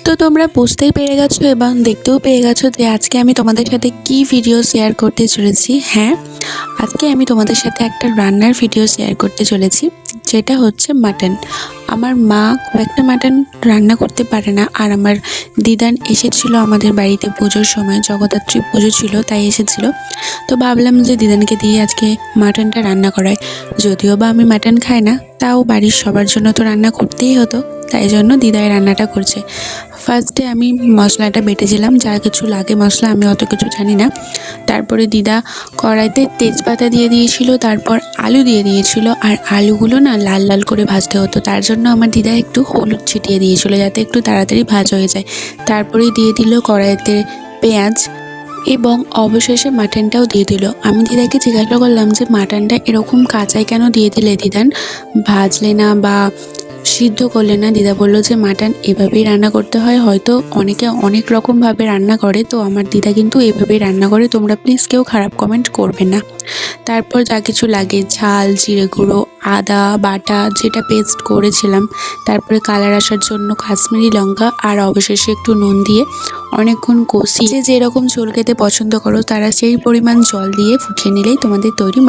তো তোমরা বুঝতেই পেরে গেছো এবং দেখতেও পেয়ে গেছো যে আজকে আমি তোমাদের সাথে কি ভিডিও শেয়ার করতে চলেছি। হ্যাঁ, আজকে আমি তোমাদের সাথে একটা রান্নার ভিডিও শেয়ার করতে চলেছি, যেটা হচ্ছে মাটন। আমার মা খুব একটা মাটন রান্না করতে পারে না, আর আমার দিদান এসেছিল আমাদের বাড়িতে পুজোর সময়, জগদ্ধাত্রী পুজো ছিল তাই এসেছিল। তো ভাবলাম যে দিদানকে দিয়ে আজকে মাটনটা রান্না করায়। যদিও বা আমি মাটন খাই না, তাও বাড়ির সবার জন্য তো রান্না করতেই হতো, তাই জন্য দিদাই রান্নাটা করছে। ফার্স্টে আমি মশলাটা বেটেছিলাম, যা কিছু লাগে মশলা আমি অত কিছু জানি না। তারপরে দিদা কড়াইতে তেজপাতা দিয়ে দিয়েছিল, তারপর আলু দিয়ে দিয়েছিল, আর আলুগুলো না লাল লাল করে ভাজতে হতো, তার জন্য আমার দিদা একটু হলুদ ছিটিয়ে দিয়েছিল যাতে একটু তাড়াতাড়ি ভাজা হয়ে যায়। তারপরেই দিয়ে দিল কড়াইতে পেঁয়াজ, এবং অবশেষে মাটনটাও দিয়ে দিল। আমি দিদাকে জিজ্ঞাসা করলাম যে মাটনটা এরকম কাঁচাই কেন দিয়ে দিলে দিদান, ভাজলে না বা সিদ্ধ করলে না? দিদা বললো যে মাটন এভাবেই রান্না করতে হয়, হয়তো অনেকে অনেক রকমভাবে রান্না করে, তো আমার দিদা কিন্তু এভাবেই রান্না করে, তোমরা প্লিজ কেউ খারাপ কমেন্ট করবে না। তারপর যা কিছু লাগে ঝাল, জিরে গুঁড়ো, আদা বাটা যেটা পেস্ট করেছিলাম, তারপরে কালার আসার জন্য কাশ্মীরি লঙ্কা, আর অবশেষে একটু নুন দিয়ে অনেকক্ষণ কষিয়ে যেরকম ঝোল খেতে পছন্দ করো তারা সেই পরিমাণ জল দিয়ে ফুটিয়ে নিলেই তোমাদের তৈরি